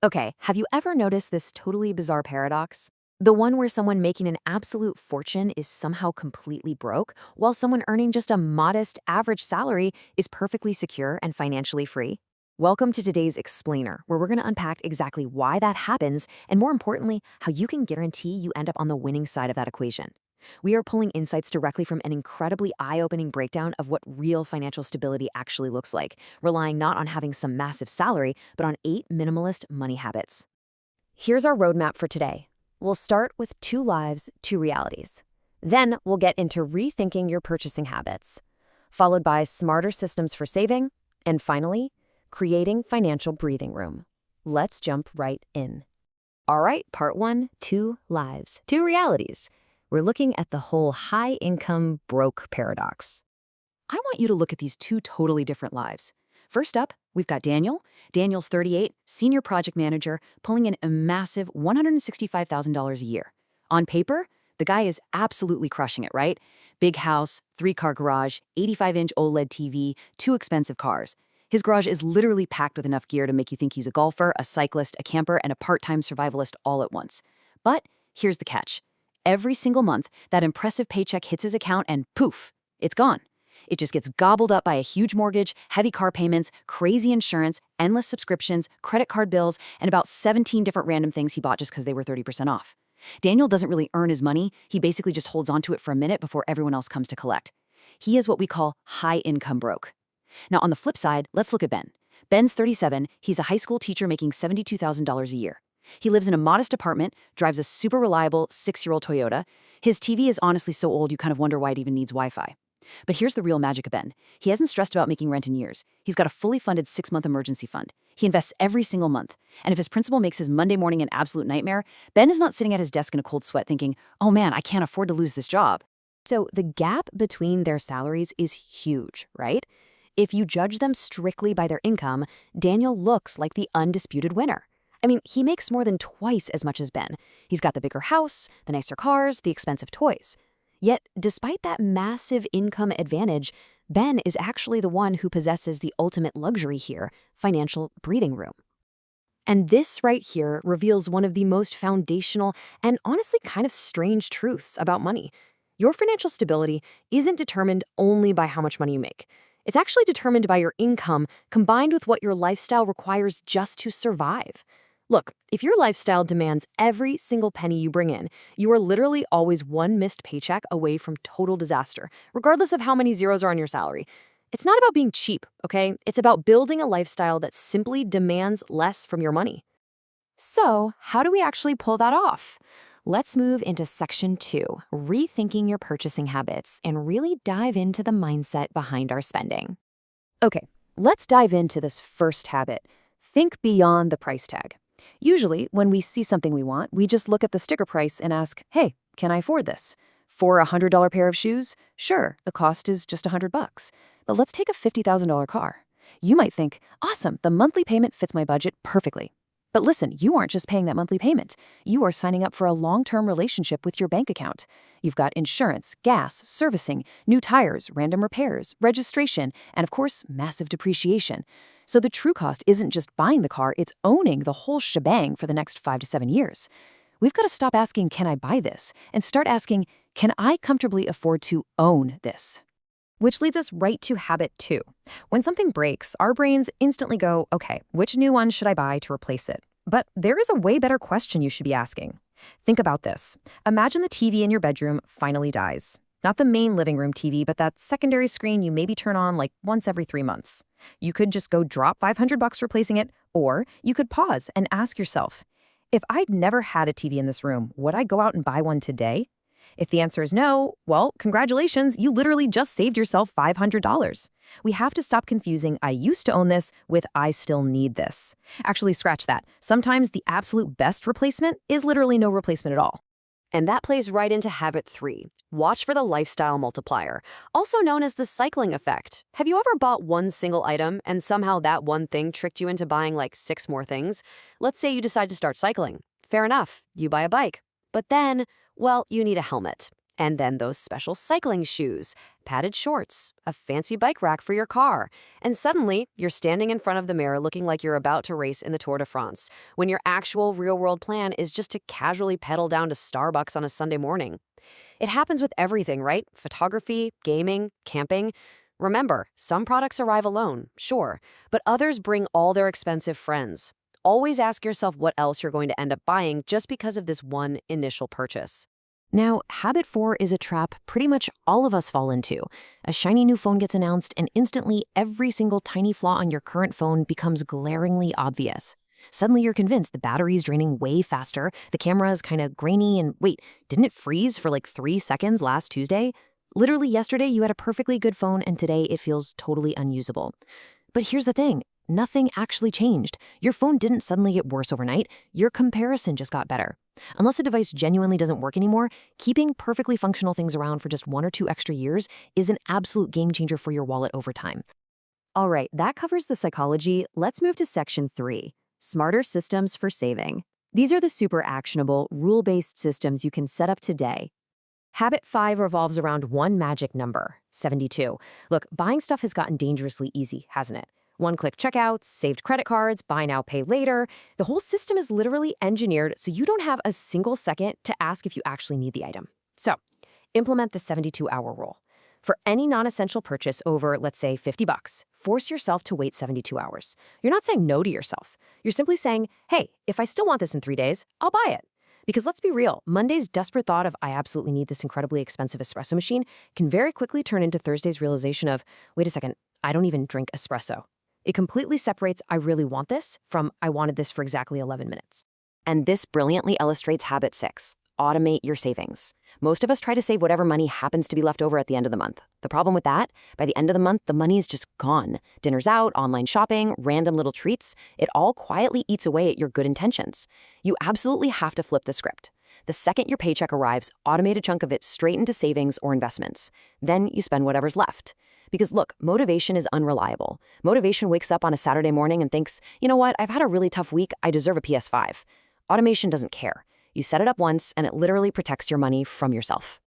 Okay, have you ever noticed this totally bizarre paradox? The one where someone making an absolute fortune is somehow completely broke, while someone earning just a modest, average salary is perfectly secure and financially free? Welcome to today's Explainer, where we're going to unpack exactly why that happens and, more importantly, how you can guarantee you end up on the winning side of that equation. We are pulling insights directly from an incredibly eye-opening breakdown of what real financial stability actually looks like, relying not on having some massive salary, but on 8 minimalist money habits. Here's our roadmap for today. We'll start with 2 lives, 2 realities. Then we'll get into rethinking your purchasing habits, followed by smarter systems for saving, and finally, creating financial breathing room. Let's jump right in. All right, part 1, 2 lives, 2 realities. We're looking at the whole high-income broke paradox. I want you to look at these 2 totally different lives. First up, we've got Daniel. Daniel's 38, senior project manager, pulling in a massive $165,000 a year. On paper, the guy is absolutely crushing it, right? Big house, 3-car garage, 85-inch OLED TV, 2 expensive cars. His garage is literally packed with enough gear to make you think he's a golfer, a cyclist, a camper, and a part-time survivalist all at once. But here's the catch. Every single month, that impressive paycheck hits his account and poof, it's gone. It just gets gobbled up by a huge mortgage, heavy car payments, crazy insurance, endless subscriptions, credit card bills, and about 17 different random things he bought just because they were 30% off. Daniel doesn't really earn his money. He basically just holds onto it for a minute before everyone else comes to collect. He is what we call high-income broke. Now, on the flip side, let's look at Ben. Ben's 37. He's a high school teacher making $72,000 a year. He lives in a modest apartment, drives a super reliable 6-year-old Toyota. His TV is honestly so old you kind of wonder why it even needs Wi-Fi. But here's the real magic of Ben. He hasn't stressed about making rent in years. He's got a fully funded 6-month emergency fund. He invests every single month. And if his principal makes his Monday morning an absolute nightmare, Ben is not sitting at his desk in a cold sweat thinking, oh man, I can't afford to lose this job. So the gap between their salaries is huge, right? If you judge them strictly by their income, Daniel looks like the undisputed winner. I mean, he makes more than twice as much as Ben. He's got the bigger house, the nicer cars, the expensive toys. Yet, despite that massive income advantage, Ben is actually the one who possesses the ultimate luxury here, financial breathing room. And this right here reveals one of the most foundational and honestly kind of strange truths about money. Your financial stability isn't determined only by how much money you make. It's actually determined by your income combined with what your lifestyle requires just to survive. Look, if your lifestyle demands every single penny you bring in, you are literally always one missed paycheck away from total disaster, regardless of how many zeros are on your salary. It's not about being cheap, okay? It's about building a lifestyle that simply demands less from your money. So, how do we actually pull that off? Let's move into section 2, rethinking your purchasing habits, and really dive into the mindset behind our spending. Okay, let's dive into this first habit. Think beyond the price tag. Usually, when we see something we want, we just look at the sticker price and ask, hey, can I afford this? For a $100 pair of shoes? Sure, the cost is just $100. But let's take a $50,000 car. You might think, awesome, the monthly payment fits my budget perfectly. But listen, you aren't just paying that monthly payment. You are signing up for a long-term relationship with your bank account. You've got insurance, gas, servicing, new tires, random repairs, registration, and of course, massive depreciation. So the true cost isn't just buying the car, it's owning the whole shebang for the next 5 to 7 years. We've got to stop asking, can I buy this? And start asking, can I comfortably afford to own this? Which leads us right to habit 2. When something breaks, our brains instantly go, okay, which new one should I buy to replace it? But there is a way better question you should be asking. Think about this. Imagine the TV in your bedroom finally dies. Not the main living room TV, but that secondary screen you maybe turn on like once every 3 months. You could just go drop $500 replacing it, or you could pause and ask yourself, if I'd never had a TV in this room, would I go out and buy one today? If the answer is no, well, congratulations, you literally just saved yourself $500. We have to stop confusing I used to own this with I still need this. Actually, scratch that. Sometimes the absolute best replacement is literally no replacement at all. And that plays right into habit 3. Watch for the lifestyle multiplier, also known as the cycling effect. Have you ever bought one single item and somehow that one thing tricked you into buying like 6 more things? Let's say you decide to start cycling. Fair enough, you buy a bike. But then, well, you need a helmet. And then those special cycling shoes, padded shorts, a fancy bike rack for your car. And suddenly, you're standing in front of the mirror looking like you're about to race in the Tour de France, when your actual real-world plan is just to casually pedal down to Starbucks on a Sunday morning. It happens with everything, right? Photography, gaming, camping. Remember, some products arrive alone, sure, but others bring all their expensive friends. Always ask yourself what else you're going to end up buying just because of this one initial purchase. Now, habit 4 is a trap pretty much all of us fall into. A shiny new phone gets announced, and instantly every single tiny flaw on your current phone becomes glaringly obvious. Suddenly you're convinced the battery's draining way faster, the camera is kind of grainy, and wait, didn't it freeze for like 3 seconds last Tuesday? Literally yesterday you had a perfectly good phone, and today it feels totally unusable. But here's the thing. Nothing actually changed. Your phone didn't suddenly get worse overnight. Your comparison just got better. Unless a device genuinely doesn't work anymore, keeping perfectly functional things around for just 1 or 2 extra years is an absolute game changer for your wallet over time. All right, that covers the psychology. Let's move to section 3, smarter systems for saving. These are the super actionable, rule-based systems you can set up today. Habit 5 revolves around one magic number, 72. Look, buying stuff has gotten dangerously easy, hasn't it? One-click checkouts, saved credit cards, buy now, pay later. The whole system is literally engineered so you don't have a single second to ask if you actually need the item. So, implement the 72-hour rule. For any non-essential purchase over, let's say, $50, force yourself to wait 72 hours. You're not saying no to yourself. You're simply saying, hey, if I still want this in 3 days, I'll buy it. Because let's be real, Monday's desperate thought of I absolutely need this incredibly expensive espresso machine can very quickly turn into Thursday's realization of, wait a second, I don't even drink espresso. It completely separates I really want this from I wanted this for exactly 11 minutes. And this brilliantly illustrates habit 6, automate your savings. Most of us try to save whatever money happens to be left over at the end of the month. The problem with that, by the end of the month, the money is just gone. Dinners out, online shopping, random little treats, it all quietly eats away at your good intentions. You absolutely have to flip the script. The second your paycheck arrives, automate a chunk of it straight into savings or investments. Then you spend whatever's left. Because look, motivation is unreliable. Motivation wakes up on a Saturday morning and thinks, you know what, I've had a really tough week, I deserve a PS5. Automation doesn't care. You set it up once and it literally protects your money from yourself.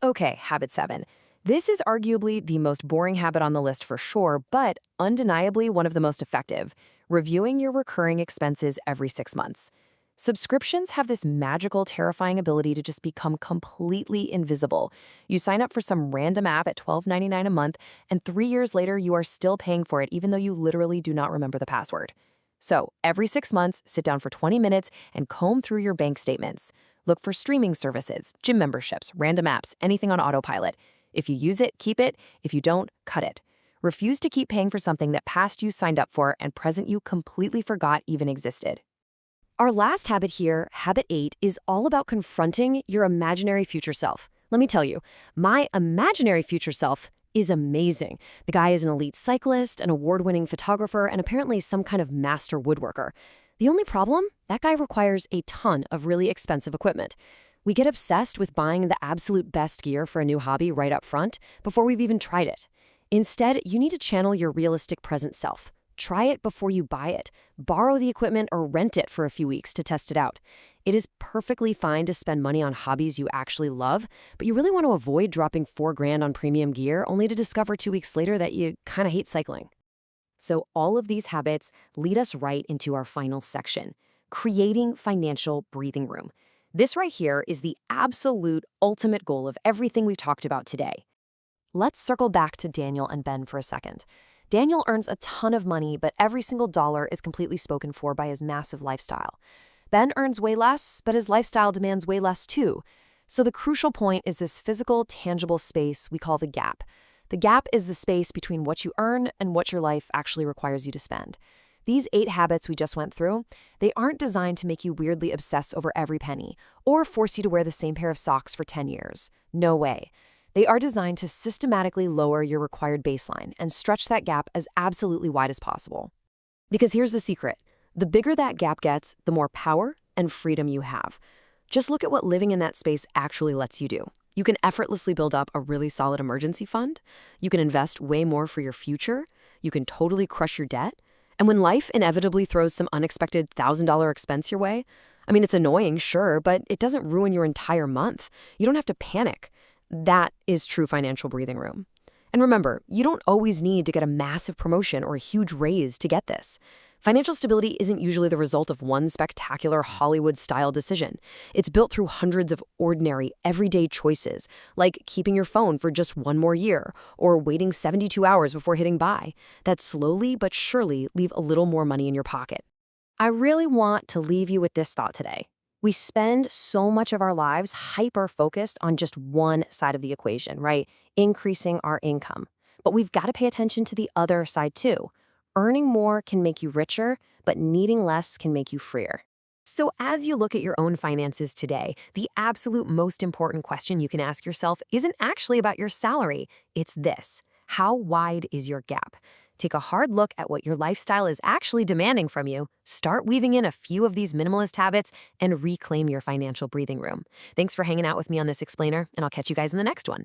Okay, habit 7. This is arguably the most boring habit on the list for sure, but undeniably one of the most effective. Reviewing your recurring expenses every 6 months. Subscriptions have this magical, terrifying ability to just become completely invisible. You sign up for some random app at $12.99 a month, and 3 years later, you are still paying for it, even though you literally do not remember the password. So, every 6 months, sit down for 20 minutes and comb through your bank statements. Look for streaming services, gym memberships, random apps, anything on autopilot. If you use it, keep it. If you don't, cut it. Refuse to keep paying for something that past you signed up for and present you completely forgot even existed. Our last habit here, habit 8, is all about confronting your imaginary future self. Let me tell you, my imaginary future self is amazing. The guy is an elite cyclist, an award-winning photographer, and apparently some kind of master woodworker. The only problem? That guy requires a ton of really expensive equipment. We get obsessed with buying the absolute best gear for a new hobby right up front before we've even tried it. Instead, you need to channel your realistic present self. Try it before you buy it. Borrow the equipment or rent it for a few weeks to test it out. It is perfectly fine to spend money on hobbies you actually love, but you really want to avoid dropping $4,000 on premium gear only to discover 2 weeks later that you kind of hate cycling. So all of these habits lead us right into our final section, creating financial breathing room. This right here is the absolute ultimate goal of everything we've talked about today. Let's circle back to Daniel and Ben for a second. Daniel earns a ton of money, but every single dollar is completely spoken for by his massive lifestyle. Ben earns way less, but his lifestyle demands way less too. So the crucial point is this physical, tangible space we call the gap. The gap is the space between what you earn and what your life actually requires you to spend. These 8 habits we just went through, they aren't designed to make you weirdly obsess over every penny or force you to wear the same pair of socks for 10 years. No way. They are designed to systematically lower your required baseline and stretch that gap as absolutely wide as possible. Because here's the secret. The bigger that gap gets, the more power and freedom you have. Just look at what living in that space actually lets you do. You can effortlessly build up a really solid emergency fund. You can invest way more for your future. You can totally crush your debt. And when life inevitably throws some unexpected $1,000 expense your way, I mean, it's annoying, sure, but it doesn't ruin your entire month. You don't have to panic. That is true financial breathing room. And remember, you don't always need to get a massive promotion or a huge raise to get this. Financial stability isn't usually the result of one spectacular Hollywood-style decision. It's built through hundreds of ordinary, everyday choices, like keeping your phone for just one more year or waiting 72 hours before hitting buy, that slowly but surely leave a little more money in your pocket. I really want to leave you with this thought today. We spend so much of our lives hyper-focused on just one side of the equation, right? Increasing our income. But we've got to pay attention to the other side too. Earning more can make you richer, but needing less can make you freer. So as you look at your own finances today, the absolute most important question you can ask yourself isn't actually about your salary. It's this: how wide is your gap? Take a hard look at what your lifestyle is actually demanding from you, start weaving in a few of these minimalist habits, and reclaim your financial breathing room. Thanks for hanging out with me on this explainer, and I'll catch you guys in the next one.